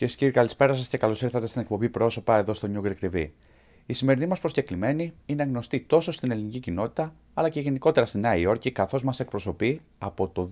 Κυρίες και κύριοι, καλησπέρα σας και καλώς ήρθατε στην εκπομπή Πρόσωπα εδώ στο New Greek TV. Η σημερινή μας προσκεκλημένη είναι γνωστή τόσο στην ελληνική κοινότητα αλλά και γενικότερα στη Νέα Υόρκη, καθώς μας εκπροσωπεί από το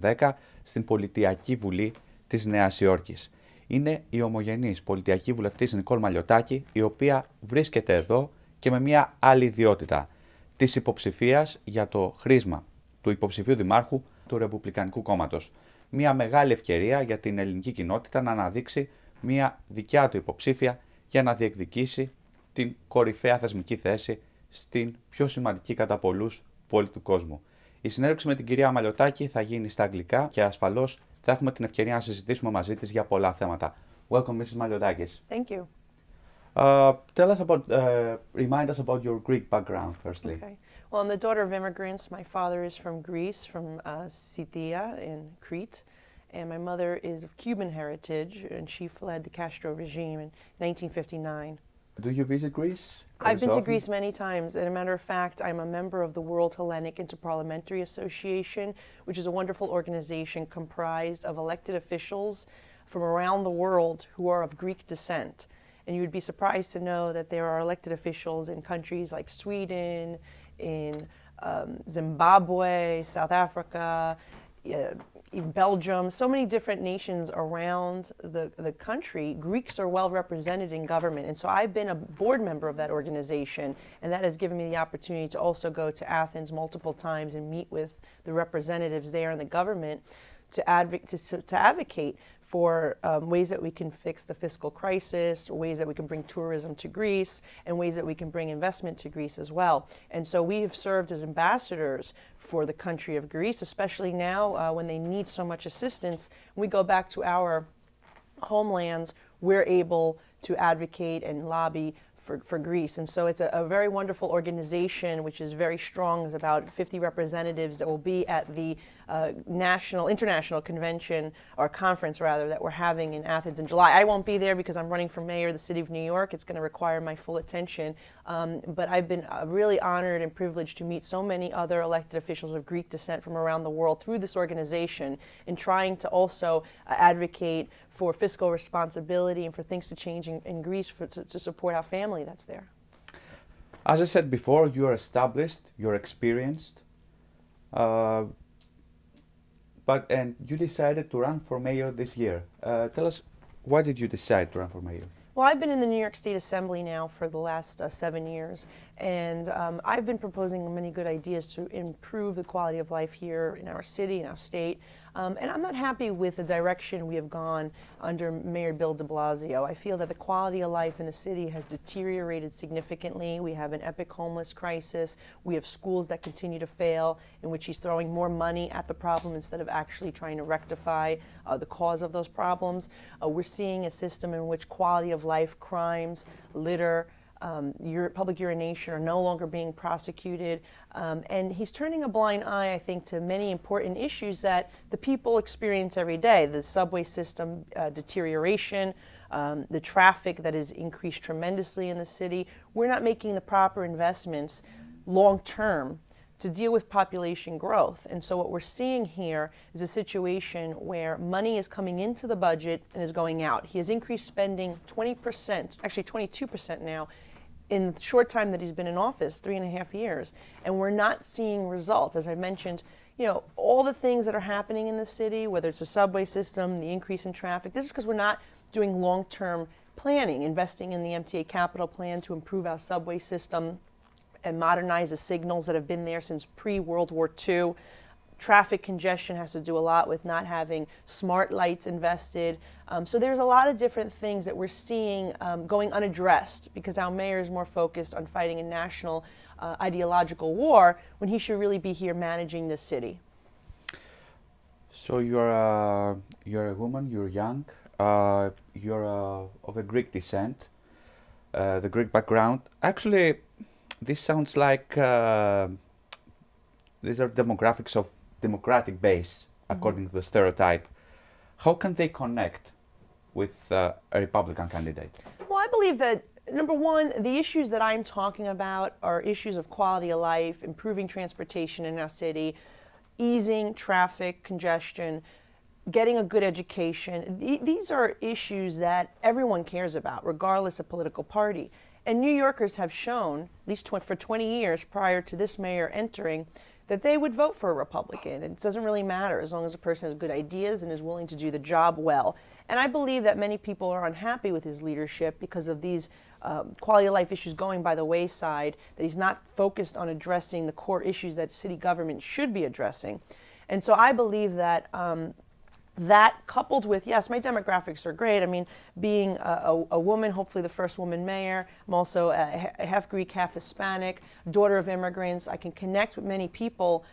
2010 στην Πολιτιακή Βουλή της Νέας Υόρκης. Είναι η ομογενής πολιτιακή βουλευτής Νικόλ Μαλλιωτάκη, η οποία βρίσκεται εδώ και με μια άλλη ιδιότητα, της υποψηφίας για το χρίσμα του υποψηφίου Δημάρχου του Ρεμπουπλικανικού Κόμματος. Μια μεγάλη ευκαιρία για την ελληνική κοινότητα να αναδείξει μια δικιά του υποψήφια για να διεκδικήσει την κορυφαία θεσμική θέση στην πιο σημαντική κατά πολλούς πόλη του κόσμου. Η συνέντευξη με την κυρία Μαλλιωτάκη θα γίνει στα αγγλικά και ασφαλώς θα έχουμε την ευκαιρία να συζητήσουμε μαζί της για πολλά θέματα. Welcome, Mrs. Malliotakis. Thank you. Tell us about, remind us about your Greek background, firstly. Okay. Well, I'm the daughter of immigrants. My father is from Greece, from Scythia in Crete, and my mother is of Cuban heritage, and she fled the Castro regime in 1959. Do you visit Greece? I've been to Greece many times. As a matter of fact, I'm a member of the World Hellenic Interparliamentary Association, which is a wonderful organization comprised of elected officials from around the world who are of Greek descent. And you would be surprised to know that there are elected officials in countries like Sweden, in Zimbabwe, South Africa, Belgium, so many different nations around the country. Greeks are well represented in government, and so I've been a board member of that organization, and that has given me the opportunity to also go to Athens multiple times and meet with the representatives there in the government to advocate for ways that we can fix the fiscal crisis, ways that we can bring tourism to Greece, and ways that we can bring investment to Greece as well. And so we have served as ambassadors for the country of Greece, especially now when they need so much assistance. When we go back to our homelands, we're able to advocate and lobby for Greece. And so it's a very wonderful organization, which is very strong. There's about 50 representatives that will be at the international convention, or conference rather, that we're having in Athens in July. I won't be there because I'm running for mayor of the city of New York. It's going to require my full attention. But I've been really honored and privileged to meet so many other elected officials of Greek descent from around the world through this organization, in trying to also advocate for fiscal responsibility and for things to change in Greece to support our family that's there. As I said before, you're established, you're experienced, and you decided to run for mayor this year. Tell us, why did you decide to run for mayor? Well, I've been in the New York State Assembly now for the last 7 years, and I've been proposing many good ideas to improve the quality of life here in our city, in our state. And I'm not happy with the direction we have gone under Mayor Bill DeBlasio. I feel that the quality of life in the city has deteriorated significantly. We have an epic homeless crisis. We have schools that continue to fail, in which he's throwing more money at the problem instead of actually trying to rectify the cause of those problems. We're seeing a system in which quality of life crimes, litter, public urination are no longer being prosecuted, and he's turning a blind eye, I think, to many important issues that the people experience every day. The subway system deterioration, the traffic that has increased tremendously in the city. We're not making the proper investments long term to deal with population growth. And so what we're seeing here is a situation where money is coming into the budget and is going out. He has increased spending 20%, actually 22% now, in the short time that he's been in office, 3.5 years, and we're not seeing results. As I mentioned, you know, all the things that are happening in the city, whether it's the subway system, the increase in traffic, this is because we're not doing long-term planning, investing in the MTA capital plan to improve our subway system and modernize the signals that have been there since pre-World War II. Traffic congestion has to do a lot with not having smart lights invested. So there's a lot of different things that we're seeing going unaddressed because our mayor is more focused on fighting a national ideological war when he should really be here managing the city. So you're a woman, you're young, you're of a Greek descent, the Greek background. Actually, this sounds like these are demographics of democratic base, according to the stereotype. How can they connect with a Republican candidate? Well, I believe that, number one, the issues that I'm talking about are issues of quality of life, improving transportation in our city, easing traffic congestion, getting a good education. These are issues that everyone cares about, regardless of political party. And New Yorkers have shown, at least for 20 years prior to this mayor entering, that they would vote for a Republican. It doesn't really matter as long as a person has good ideas and is willing to do the job well. And I believe that many people are unhappy with his leadership because of these quality of life issues going by the wayside, that he's not focused on addressing the core issues that city government should be addressing. And so I believe that that coupled with, yes, my demographics are great. I mean, being a woman, hopefully the first woman mayor. I'm also a half Greek, half Hispanic, daughter of immigrants. I can connect with many people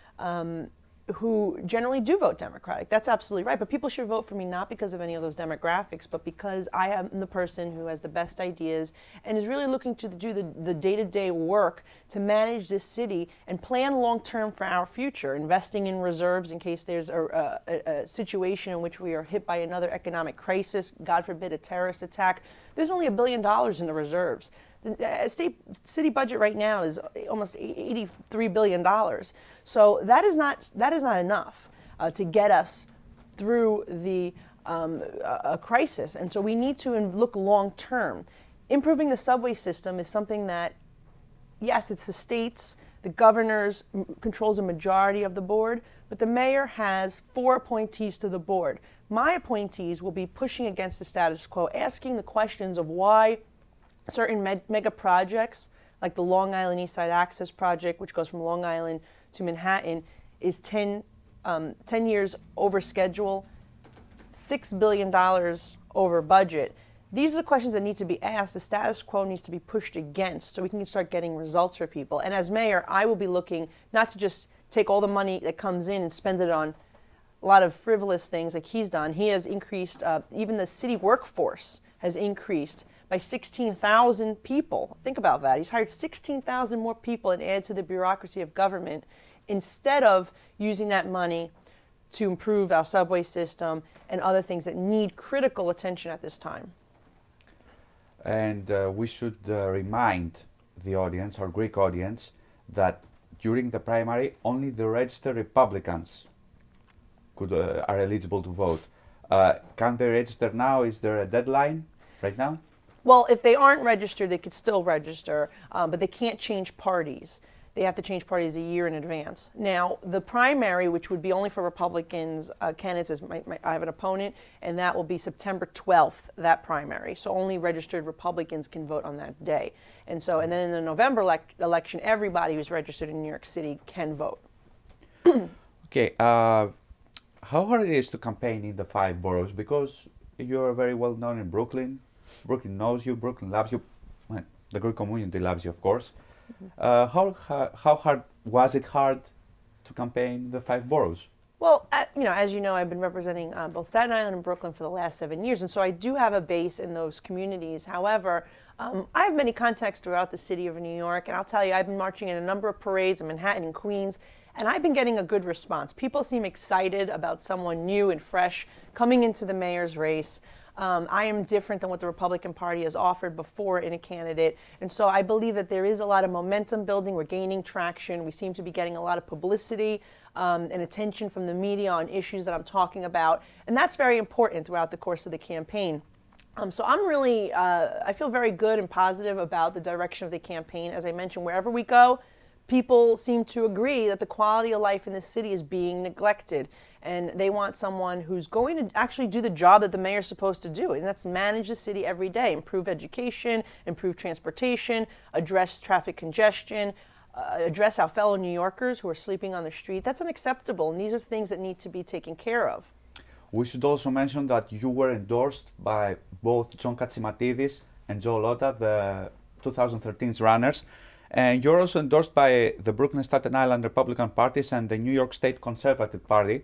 who generally do vote Democratic. That's absolutely right. But people should vote for me not because of any of those demographics, but because I am the person who has the best ideas and is really looking to do the day-to-day work to manage this city and plan long-term for our future, investing in reserves in case there's a situation in which we are hit by another economic crisis, God forbid a terrorist attack. There's only $1 billion in the reserves. The city budget right now is almost $83 billion. So that is not enough to get us through the a crisis. And so we need to look long term. Improving the subway system is something that, yes, it's the states, the governors controls a majority of the board, but the mayor has 4 appointees to the board. My appointees will be pushing against the status quo, asking the questions of why certain mega projects, like the Long Island East Side Access Project, which goes from Long Island to Manhattan, is 10 years over schedule, $6 billion over budget. These are the questions that need to be asked. The status quo needs to be pushed against so we can start getting results for people. And as mayor, I will be looking not to just take all the money that comes in and spend it on a lot of frivolous things like he's done. He has increased, even the city workforce has increased by 16,000 people. Think about that. He's hired 16,000 more people and added to the bureaucracy of government instead of using that money to improve our subway system and other things that need critical attention at this time. And we should remind the audience, our Greek audience, that during the primary, only the registered Republicans are eligible to vote. Can they register now? Is there a deadline right now? Well, if they aren't registered, they could still register, but they can't change parties. They have to change parties a year in advance. Now, the primary, which would be only for Republicans candidates, is I have an opponent, and that will be September 12th, that primary. So only registered Republicans can vote on that day. And then in the November election, everybody who's registered in New York City can vote. Okay. How hard it is to campaign in the 5 boroughs? Because you're very well known in Brooklyn. Brooklyn knows you, Brooklyn loves you, well, the Greek community loves you, of course. How hard was it to campaign in the 5 boroughs? Well, as you know, I've been representing both Staten Island and Brooklyn for the last 7 years, and so I do have a base in those communities. However, I have many contacts throughout the city of New York, and I'll tell you, I've been marching in a number of parades in Manhattan and Queens, and I've been getting a good response. People seem excited about someone new and fresh coming into the mayor's race. I am different than what the Republican Party has offered before in a candidate. And so I believe that there is a lot of momentum building. We're gaining traction. We seem to be getting a lot of publicity and attention from the media on issues that I'm talking about. And that's very important throughout the course of the campaign. So I'm really, I feel very good and positive about the direction of the campaign. As I mentioned, wherever we go, people seem to agree that the quality of life in this city is being neglected. And they want someone who's going to actually do the job that the mayor's supposed to do, and that's manage the city every day, improve education, improve transportation, address traffic congestion, address our fellow New Yorkers who are sleeping on the street. That's unacceptable, and these are things that need to be taken care of. We should also mention that you were endorsed by both John Katsimatidis and Joe Lota, the 2013's runners. And you're also endorsed by the Brooklyn Staten Island Republican parties and the New York State Conservative Party.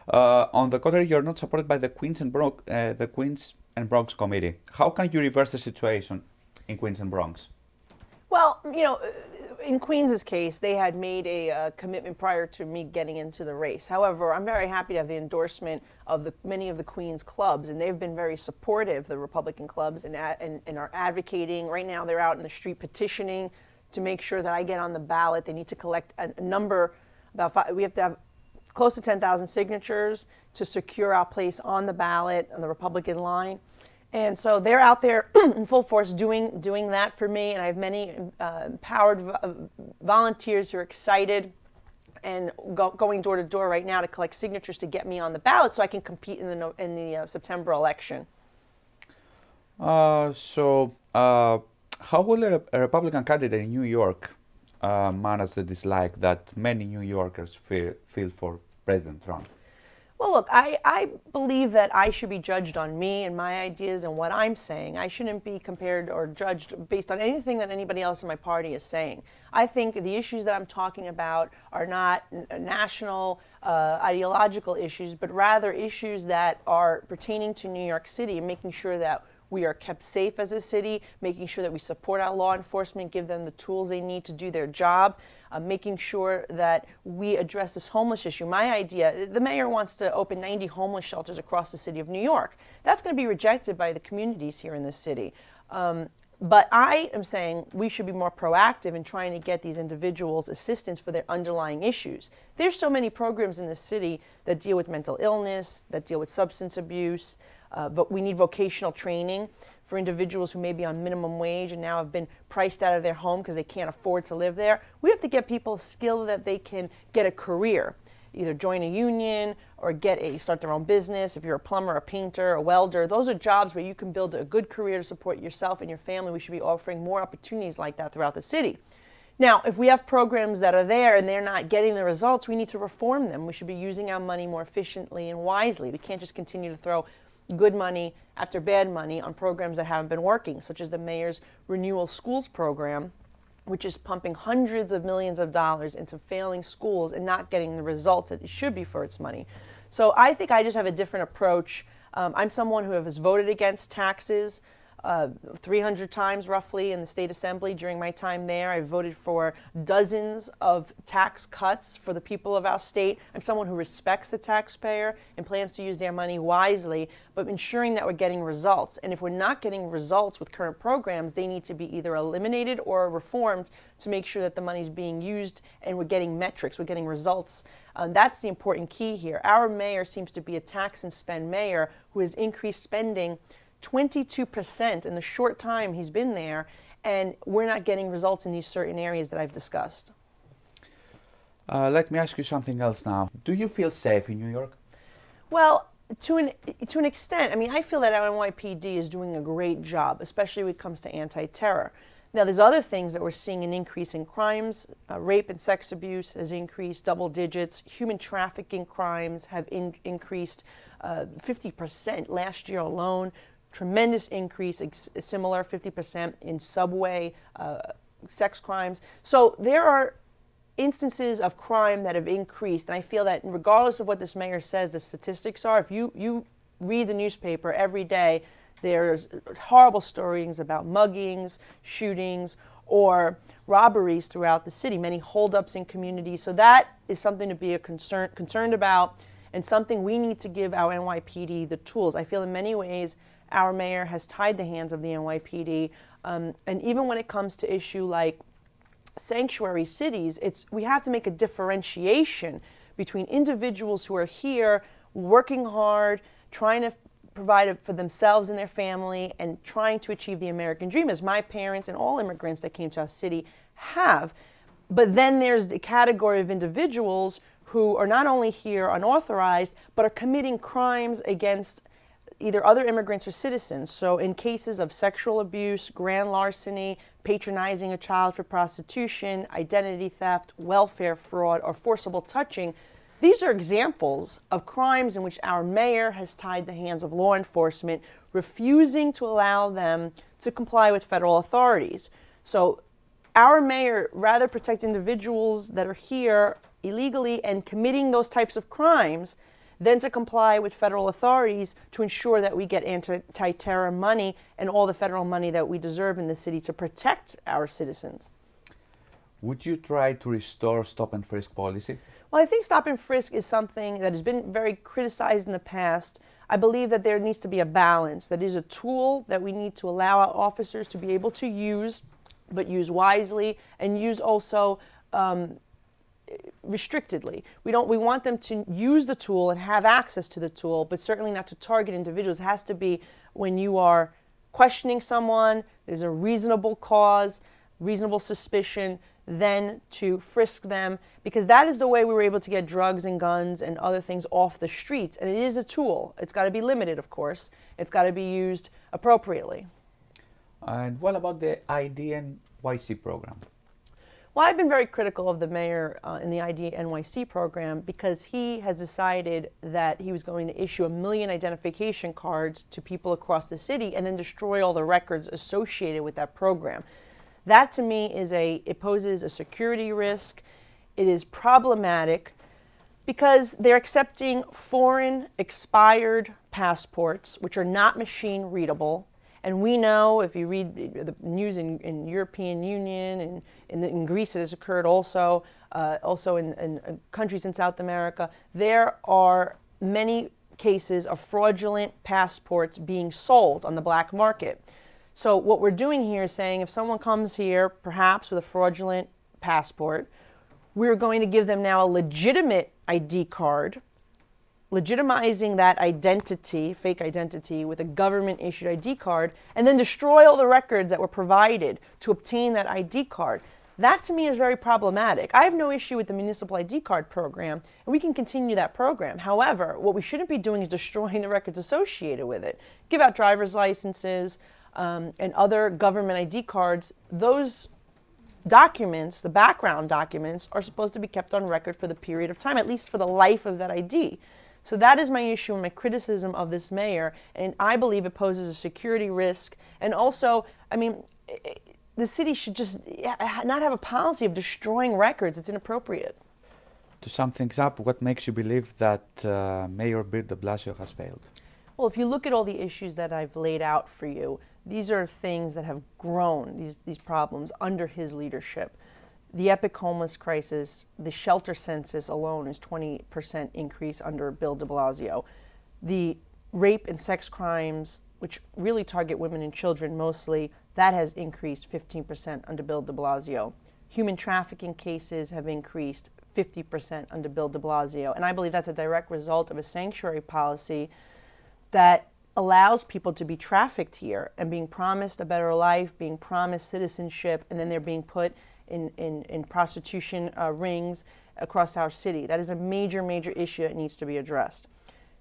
On the contrary, you're not supported by the Queens and Bronx Committee. How can you reverse the situation in Queens and Bronx? Well, in Queens' case, they had made a commitment prior to me getting into the race. However, I'm very happy to have the endorsement of many of the Queens clubs, and they've been very supportive, the Republican clubs, and are advocating. Right now, they're out in the street petitioning to make sure that I get on the ballot. They need to collect a number, we have to have close to 10,000 signatures to secure our place on the ballot on the Republican line. And so they're out there in full force doing that for me, and I have many empowered volunteers who are excited and going door to door right now to collect signatures to get me on the ballot so I can compete in the September election. How will a Republican candidate in New York manage the dislike that many New Yorkers feel for President Trump? Well, look, I believe that I should be judged on me and my ideas and what I'm saying. I shouldn't be compared or judged based on anything that anybody else in my party is saying. I think the issues that I'm talking about are not national ideological issues, but rather issues that are pertaining to New York City and making sure that we are kept safe as a city, making sure that we support our law enforcement, give them the tools they need to do their job, making sure that we address this homeless issue. My idea, the mayor wants to open 90 homeless shelters across the city of New York. That's going to be rejected by the communities here in this city. But I am saying we should be more proactive in trying to get these individuals assistance for their underlying issues. There's so many programs in this city that deal with mental illness, that deal with substance abuse, but we need vocational training for individuals who may be on minimum wage and now have been priced out of their home because they can't afford to live there. We have to get people a skill that they can get a career, either join a union or start their own business. If you're a plumber, a painter, a welder, those are jobs where you can build a good career to support yourself and your family. We should be offering more opportunities like that throughout the city. Now, if we have programs that are there and they're not getting the results, we need to reform them. We should be using our money more efficiently and wisely. We can't just continue to throw good money after bad money on programs that haven't been working, such as the mayor's Renewal Schools program, which is pumping hundreds of millions of dollars into failing schools and not getting the results that it should be for its money. So I think I just have a different approach. I'm someone who has voted against taxes 300 times roughly in the state assembly during my time there. I voted for dozens of tax cuts for the people of our state. I'm someone who respects the taxpayer and plans to use their money wisely, but ensuring that we're getting results. And if we're not getting results with current programs, they need to be either eliminated or reformed to make sure that the money is being used and we're getting metrics, we're getting results. That's the important key here. Our mayor seems to be a tax and spend mayor who has increased spending 22% in the short time he's been there, and we're not getting results in these certain areas that I've discussed. Let me ask you something else now. Do you feel safe in New York? Well, to an extent. I mean, I feel that our NYPD is doing a great job, especially when it comes to anti-terror. Now, there's other things that we're seeing an increase in crimes. Rape and sex abuse has increased double digits. Human trafficking crimes have increased 50% last year alone. Tremendous increase, similar 50% in subway sex crimes. So there are instances of crime that have increased, and I feel that regardless of what this mayor says the statistics are, if you read the newspaper every day, there's horrible stories about muggings, shootings, or robberies throughout the city, many holdups in communities. So that is something to be concerned about, and something we need to give our NYPD the tools. I feel in many ways our mayor has tied the hands of the NYPD, and even when it comes to issue like sanctuary cities, we have to make a differentiation between individuals who are here working hard, trying to provide for themselves and their family, and trying to achieve the American dream, as my parents and all immigrants that came to our city have. But then there's the category of individuals who are not only here unauthorized, but are committing crimes against either other immigrants or citizens. So in cases of sexual abuse, grand larceny, patronizing a child for prostitution, identity theft, welfare fraud, or forcible touching, these are examples of crimes in which our mayor has tied the hands of law enforcement, refusing to allow them to comply with federal authorities. So our mayor rather protect individuals that are here illegally and committing those types of crimes than to comply with federal authorities to ensure that we get anti-terror money and all the federal money that we deserve in the city to protect our citizens. Would you try to restore stop and frisk policy? Well, I think stop and frisk is something that has been very criticized in the past. I believe that there needs to be a balance. That is a tool that we need to allow our officers to be able to use, but use wisely, and use also restrictedly. We want them to use the tool and have access to the tool, but certainly not to target individuals. It has to be when you are questioning someone, there's a reasonable cause, reasonable suspicion, then to frisk them, because that is the way we were able to get drugs and guns and other things off the streets. And it is a tool. It's got to be limited, of course. It's got to be used appropriately. And what about the IDNYC program? Well, I've been very critical of the mayor in the IDNYC program because he has decided that he was going to issue 1 million identification cards to people across the city and then destroy all the records associated with that program. That to me it poses a security risk. It is problematic because they're accepting foreign expired passports, which are not machine readable. And we know, if you read the news in European Union and in Greece, it has occurred also, in countries in South America, there are many cases of fraudulent passports being sold on the black market. So what we're doing here is saying if someone comes here, perhaps with a fraudulent passport, we're going to give them now a legitimate ID card, legitimizing that identity, fake identity, with a government-issued ID card, and then destroy all the records that were provided to obtain that ID card. That, to me, is very problematic. I have no issue with the municipal ID card program, and we can continue that program. However, what we shouldn't be doing is destroying the records associated with it. Give out driver's licenses and other government ID cards. Those documents, the background documents, are supposed to be kept on record for the period of time, at least for the life of that ID. So that is my issue and my criticism of this mayor, and I believe it poses a security risk. And also, I mean, the city should just not have a policy of destroying records. It's inappropriate. To sum things up, what makes you believe that Mayor DeBlasio has failed? Well, if you look at all the issues that I've laid out for you, these are things that have grown, these problems, under his leadership. The epic homeless crisis, the shelter census alone is 20% increase under Bill DeBlasio. The rape and sex crimes, which really target women and children mostly, that has increased 15% under Bill DeBlasio. Human trafficking cases have increased 50% under Bill DeBlasio. And I believe that's a direct result of a sanctuary policy that allows people to be trafficked here and being promised a better life, being promised citizenship, and then they're being put in prostitution rings across our city. That is a major, major issue that needs to be addressed.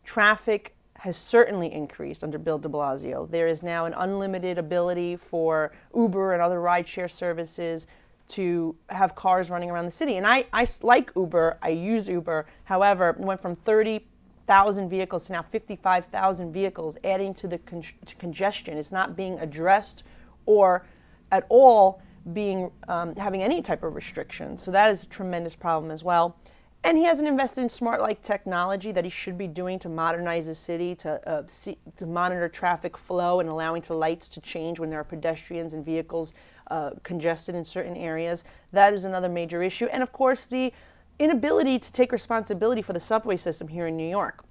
Traffic has certainly increased under Bill DeBlasio. There is now an unlimited ability for Uber and other rideshare services to have cars running around the city. And I like Uber, I use Uber. However, it went from 30,000 vehicles to now 55,000 vehicles, adding to the congestion. It's not being addressed or at all being having any type of restrictions. So that is a tremendous problem as well. And he hasn't invested in smart light technology that he should be doing to modernize the city, to monitor traffic flow and allowing lights to change when there are pedestrians and vehicles congested in certain areas. That is another major issue. And of course, the inability to take responsibility for the subway system here in New York.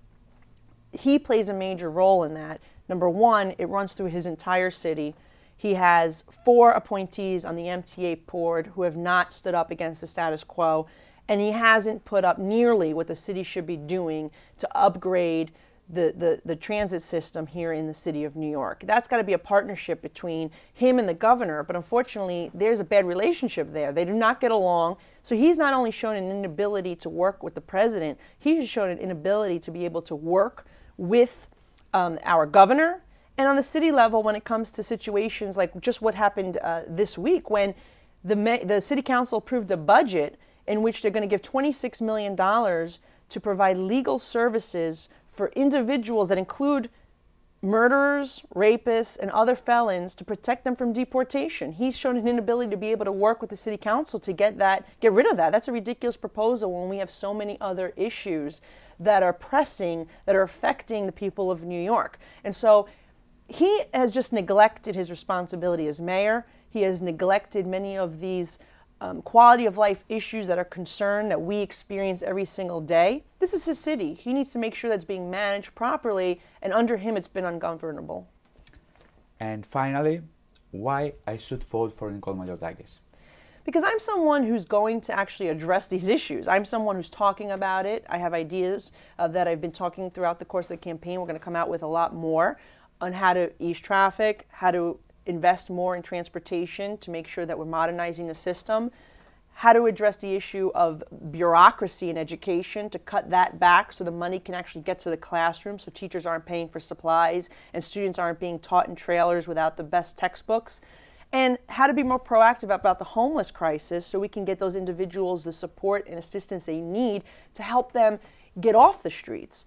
He plays a major role in that. Number one, it runs through his entire city. He has 4 appointees on the MTA board who have not stood up against the status quo, and he hasn't put up nearly what the city should be doing to upgrade the transit system here in the city of New York. That's got to be a partnership between him and the governor, but unfortunately there's a bad relationship there. They do not get along. So he's not only shown an inability to work with the president, he has shown an inability to be able to work with our governor. And on the city level, when it comes to situations like just what happened this week, when the city council approved a budget in which they're going to give $26 million to provide legal services for individuals that include murderers, rapists, and other felons to protect them from deportation. He's shown an inability to be able to work with the city council to get rid of that. That's a ridiculous proposal when we have so many other issues that are pressing, that are affecting the people of New York. And so he has just neglected his responsibility as mayor. He has neglected many of these quality of life issues that are concerned that we experience every single day. This is his city. He needs to make sure that it's being managed properly, and under him it's been ungovernable. And finally, why I should vote for Nikols Malliotakis? Because I'm someone who's going to actually address these issues. I'm someone who's talking about it. I have ideas that I've been talking throughout the course of the campaign. We're going to come out with a lot more on how to ease traffic, how to invest more in transportation to make sure that we're modernizing the system, how to address the issue of bureaucracy in education, to cut that back so the money can actually get to the classroom, so teachers aren't paying for supplies and students aren't being taught in trailers without the best textbooks, and how to be more proactive about the homeless crisis so we can get those individuals the support and assistance they need to help them get off the streets.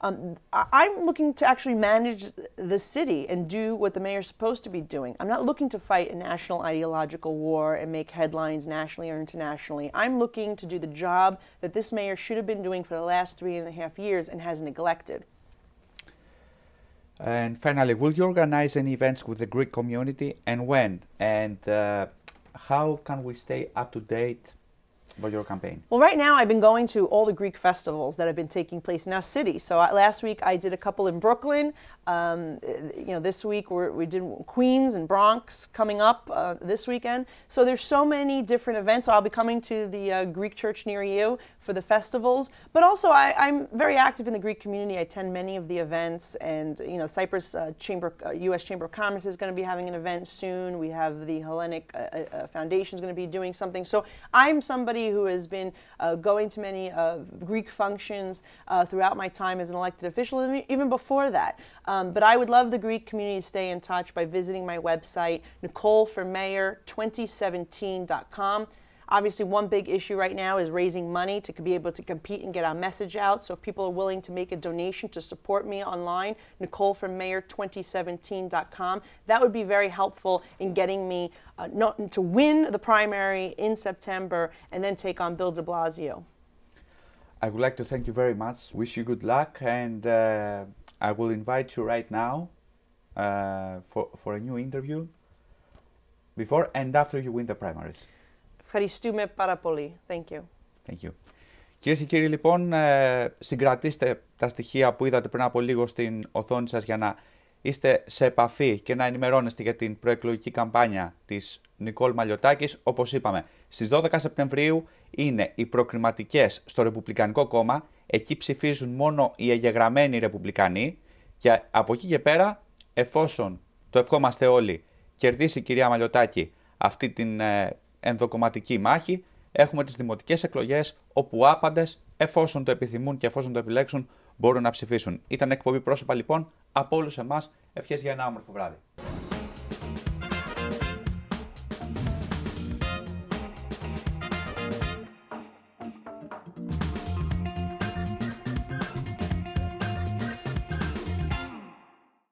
I'm looking to actually manage the city and do what the mayor's supposed to be doing. I'm not looking to fight a national ideological war and make headlines nationally or internationally. I'm looking to do the job that this mayor should have been doing for the last 3.5 years and has neglected. And finally, will you organize any events with the Greek community, and when? And how can we stay up to date about your campaign? Well, right now I've been going to all the Greek festivals that have been taking place in our city. So last week I did a couple in Brooklyn. This week we did Queens and Bronx coming up this weekend. So there's so many different events. So I'll be coming to the Greek church near you for the festivals. But also I'm very active in the Greek community. I attend many of the events, and Cyprus U.S. Chamber of Commerce is going to be having an event soon. We have the Hellenic Foundation is going to be doing something. So I'm somebody who has been going to many Greek functions throughout my time as an elected official, and even before that. But I would love the Greek community to stay in touch by visiting my website, NicoleForMayor2017.com. Obviously, one big issue right now is raising money to be able to compete and get our message out. So if people are willing to make a donation to support me online, NicoleForMayor2017.com, that would be very helpful in getting me to win the primary in September and then take on Bill DeBlasio. I would like to thank you very much. Wish you good luck, and I will invite you right now for a new interview before and after you win the primaries. Ευχαριστούμε πάρα πολύ. Thank you. Thank you. Κυρίες και κύριοι, λοιπόν, συγκρατήστε τα στοιχεία που είδατε πριν από λίγο στην οθόνη σας για να είστε σε επαφή και να ενημερώνεστε για την προεκλογική καμπάνια της Νικόλ Μαλλιωτάκης. Όπως είπαμε, στις 12 Σεπτεμβρίου είναι οι προκριματικές στο Ρεμπουπλικανικό Κόμμα. Εκεί ψηφίζουν μόνο οι εγγεγραμμένοι Ρεπουμπλικανοί, και από εκεί και πέρα, εφόσον το ευχόμαστε όλοι, κερδίσει η κυρία Μαλλιωτάκη αυτή την ενδοκομματική μάχη, έχουμε τις δημοτικές εκλογές όπου άπαντες, εφόσον το επιθυμούν και εφόσον το επιλέξουν, μπορούν να ψηφίσουν. Ήταν εκπομπή πρόσωπα, λοιπόν, από όλους εμάς. Ευχές για ένα όμορφο βράδυ.